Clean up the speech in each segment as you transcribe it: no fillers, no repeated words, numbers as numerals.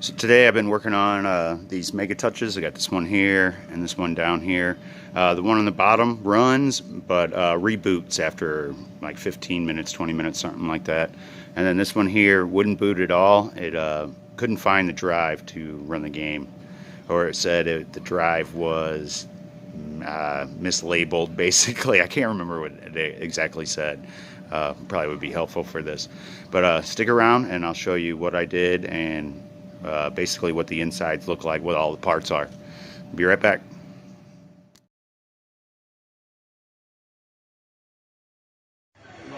So today I've been working on these Megatouches. I got this one here and this one down here. The one on the bottom runs, but reboots after like 15 minutes, 20 minutes, something like that. And then this one here wouldn't boot at all. It couldn't find the drive to run the game. Or it said the drive was mislabeled, basically. I can't remember what it exactly said. Probably would be helpful for this. But stick around and I'll show you what I did and basically what the insides look like, what all the parts are. Be right back.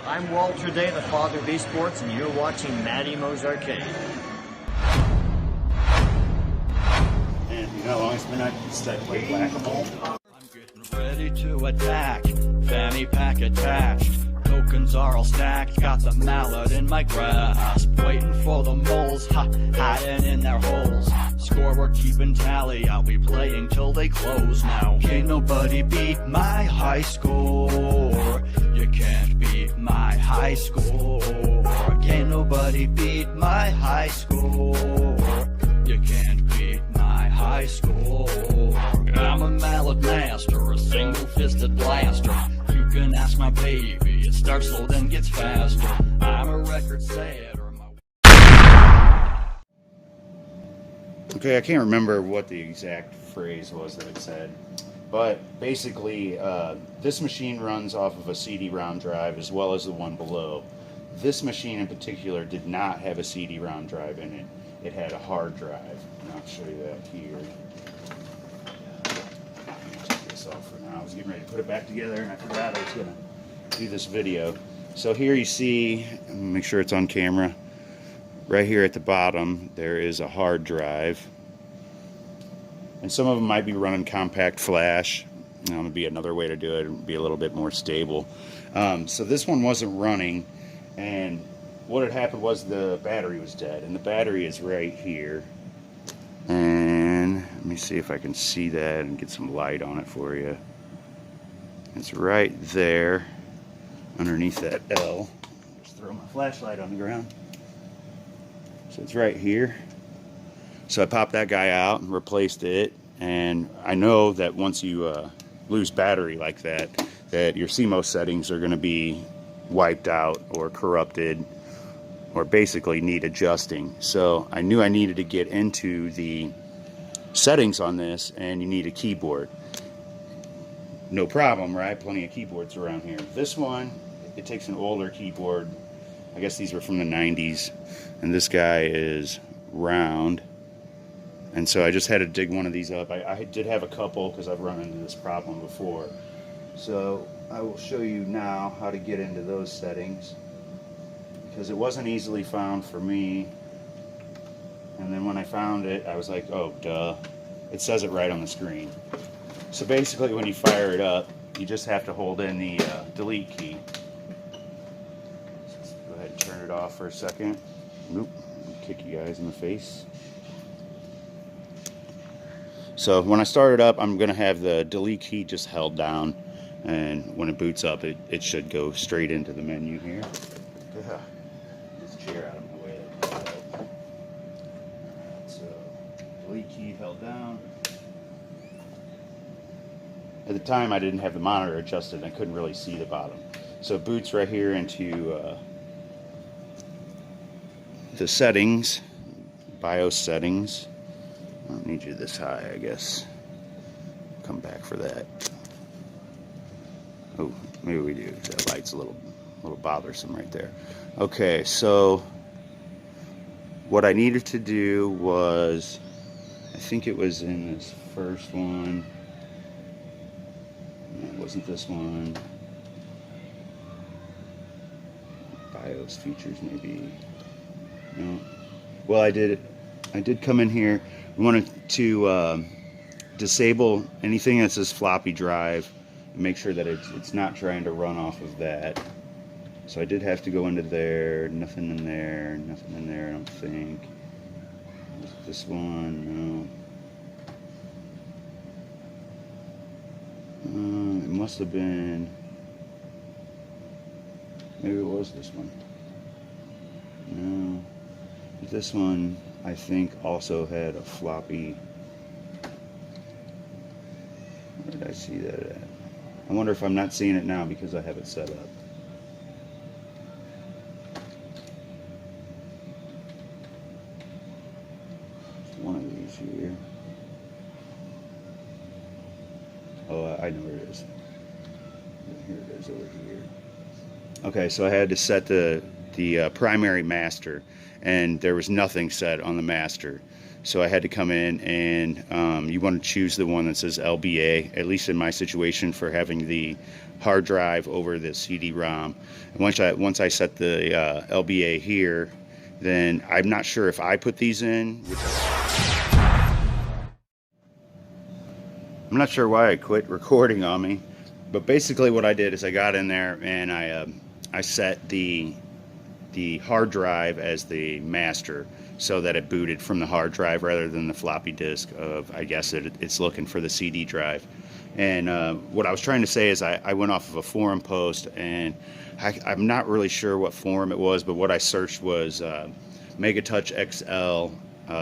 I'm Walter Day, the father of esports, and you're watching Matty Mo's Arcade. And you know how long it's been since I played Whac-A-Mole? I'm getting ready to attack, fanny pack attached. Tokens are all stacked, got the mallet in my grasp. Waiting for the moles, hiding in their holes. Score, we're keeping tally, I'll be playing till they close now. Can't nobody beat my high score. You can't beat my high score. Can't nobody beat my high score. You can't beat my high score. I'm a mallet master, a single-fisted blaster. You can ask my baby, it starts slow then gets faster. I'm a record setter. Okay, I can't remember what the exact phrase was that it said, but basically this machine runs off of a CD-ROM drive as well as the one below. This machine in particular did not have a CD-ROM drive in it. It had a hard drive, and I'll show you that here. Take this off for now. I was getting ready to put it back together and I forgot I was going to do this video. So here you see, make sure it's on camera, right here at the bottom there is a hard drive, and some of them might be running compact flash. That would be another way to do it. It would be a little bit more stable. So this one wasn't running, and what had happened was the battery was dead, and the battery is right here. And let me see if I can see that and get some light on it for you. It's right there underneath that L. Just throw my flashlight on the ground. So it's right here. So I popped that guy out and replaced it, and I know that once you lose battery like that, that your CMOS settings are going to be wiped out or corrupted or basically need adjusting. So I knew I needed to get into the settings on this, and you need a keyboard. No problem, right? Plenty of keyboards around here. This one, it takes an older keyboard. I guess these were from the 90s, and this guy is round, and so I just had to dig one of these up. I did have a couple because I've run into this problem before. So I will show you now how to get into those settings, because it wasn't easily found for me, and then when I found it I was like, oh duh, it says it right on the screen. So basically when you fire it up, you just have to hold in the delete key. Let's go ahead and turn it off for a second. Nope, kick you guys in the face. So when I start it up, I'm going to have the delete key just held down, and when it boots up, it should go straight into the menu here. This chair out of my way. So delete key held down. At the time I didn't have the monitor adjusted and I couldn't really see the bottom. So it boots right here into the settings, BIOS settings. I don't need you this high, I guess. Come back for that. Oh, maybe we do. That light's a little bothersome right there. Okay, so what I needed to do was, I think it was in this first one. No, it wasn't this one. BIOS features maybe. No. Well, I did come in here. We wanted to disable anything that says floppy drive and make sure that it's not trying to run off of that. So I did have to go into there. Nothing in there. Nothing in there, I don't think. Was it this one? No. It must have been. Maybe it was this one. No. This one, I think, also had a floppy. Where did I see that at? I wonder if I'm not seeing it now because I have it set up. One of these here. Oh, I know where it is. Here it is over here. Okay, so I had to set the primary master, and there was nothing set on the master. So I had to come in, and you want to choose the one that says LBA, at least in my situation, for having the hard drive over the CD-ROM. And once I set the LBA here, then I'm not sure if I put these in. I'm not sure why I quit recording on me, but basically what I did is I got in there and I set the hard drive as the master, so that it booted from the hard drive rather than the floppy disk of, I guess it's looking for the CD drive. And what I was trying to say is I went off of a forum post, and I'm not really sure what forum it was, but what I searched was Megatouch XL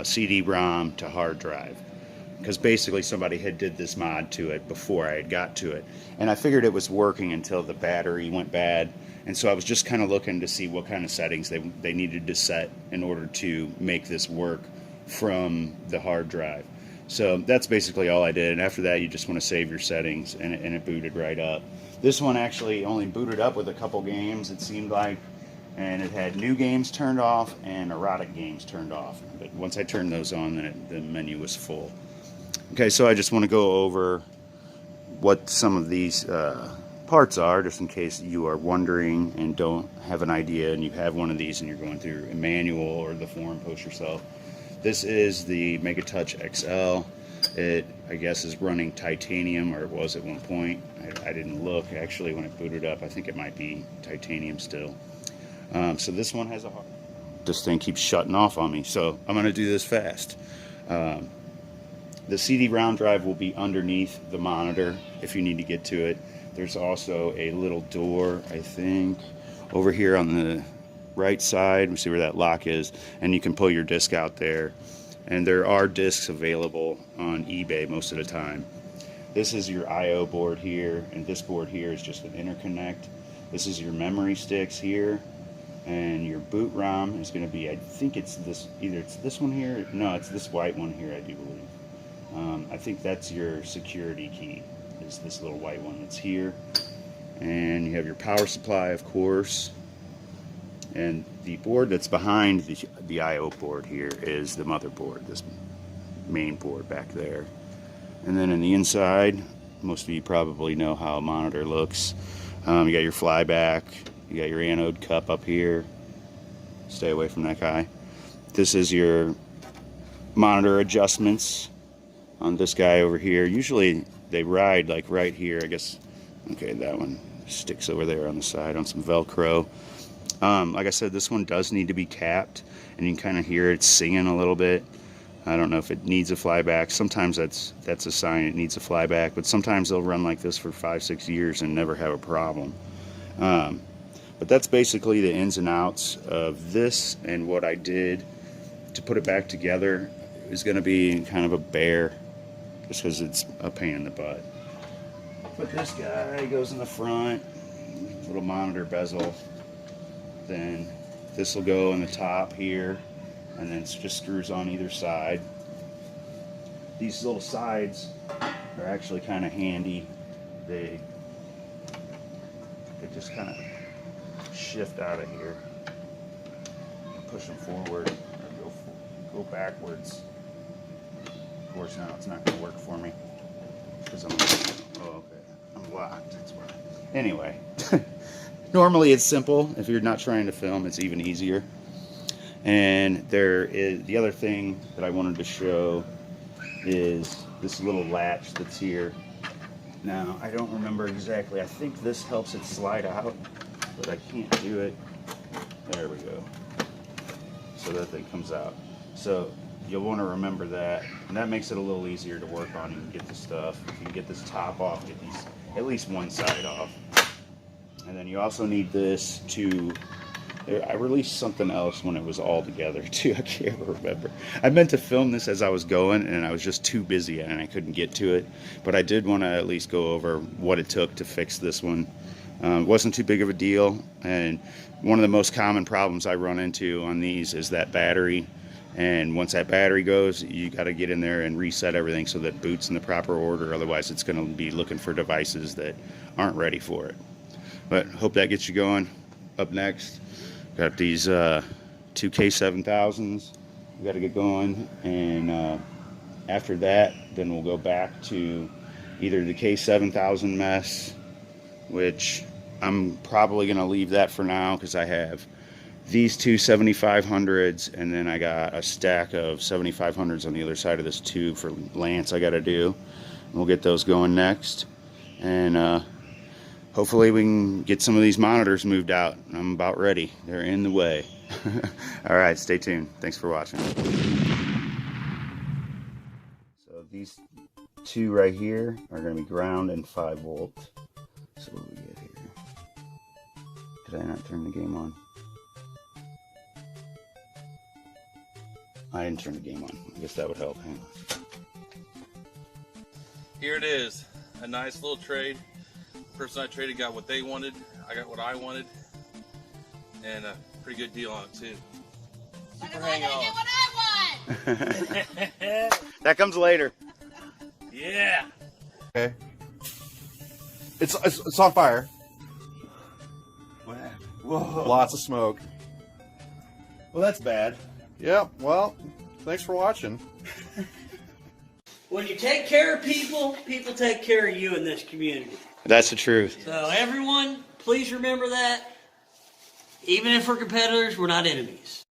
CD-ROM to hard drive, because basically somebody had did this mod to it before I had got to it, and I figured it was working until the battery went bad. And so I was just kind of looking to see what kind of settings they needed to set in order to make this work from the hard drive. So that's basically all I did. And after that, you just want to save your settings, and it booted right up. This one actually only booted up with a couple games, it seemed like, and it had new games turned off and erotic games turned off. But once I turned those on, then the menu was full. Okay, so I just want to go over what some of these parts are, just in case you are wondering and don't have an idea, and you have one of these and you're going through a manual or the forum post yourself. This is the Megatouch XL. It, I guess, is running titanium, or it was at one point. I didn't look actually when it booted up. I think it might be titanium still. So this one has a hard. This thing keeps shutting off on me, so I'm going to do this fast. The CD-ROM drive will be underneath the monitor if you need to get to it. There's also a little door, I think, over here on the right side. We see where that lock is, and you can pull your disc out there. And there are discs available on eBay most of the time. This is your I/O board here, and this board here is just an interconnect. This is your memory sticks here, and your boot ROM is going to be, I think it's this, either it's this one here, no, it's this white one here, I do believe. I think that's your security key. Is this little white one that's here, and you have your power supply, of course, and the board that's behind the I/O board here is the motherboard, this main board back there. And then in the inside, most of you probably know how a monitor looks. You got your flyback, you got your anode cup up here, stay away from that guy. This is your monitor adjustments on this guy over here. Usually they ride like right here, I guess. Okay, that one sticks over there on the side on some Velcro. Like I said, this one does need to be capped, and you can kind of hear it singing a little bit. I don't know if it needs a flyback. Sometimes that's a sign it needs a flyback, but sometimes they'll run like this for 5-6 years and never have a problem. But that's basically the ins and outs of this, and what I did to put it back together is going to be kind of a bear, just because it's a pain in the butt. But this guy goes in the front, little monitor bezel. Then this will go in the top here, and then it just screws on either side. These little sides are actually kind of handy. They just kind of shift out of here. Push them forward or go backwards. Of course, now it's not going to work for me because I'm locked. That's why. Anyway, normally it's simple. If you're not trying to film, it's even easier. And there is the other thing that I wanted to show is this little latch that's here. Now, I don't remember exactly. I think this helps it slide out, but I can't do it. There we go. So that thing comes out. So you'll want to remember that, and that makes it a little easier to work on. You can get the stuff. If you can get this top off, get these at least one side off. And then you also need this to I released something else when it was all together too. I can't remember. I meant to film this as I was going, and I was just too busy and I couldn't get to it. But I did want to at least go over what it took to fix this one. It wasn't too big of a deal, and one of the most common problems I run into on these is that battery. And once that battery goes, you got to get in there and reset everything so that it boots in the proper order. Otherwise, it's going to be looking for devices that aren't ready for it. But hope that gets you going. Up next, got these 2 K7000s. We got to get going, and after that, then we'll go back to either the K7000 mess, which I'm probably going to leave that for now because I have these two 7500s, and then I got a stack of 7500s on the other side of this tube for Lance I got to do. We'll get those going next, and hopefully we can get some of these monitors moved out. I'm about ready. They're in the way. All right, stay tuned. Thanks for watching. So these two right here are going to be ground and 5 volt. So what do we get here? Did I not turn the game on? I didn't turn the game on. I guess that would help. Hang on. Here it is. A nice little trade. The person I traded got what they wanted. I got what I wanted. And a pretty good deal on it too. Super hang on. What I want. That comes later. Yeah. Okay. It's on fire. Whoa. Lots of smoke. Well, that's bad. Yeah, well, thanks for watching. When you take care of people, people take care of you in this community. That's the truth. So everyone, please remember that. Even if we're competitors, we're not enemies.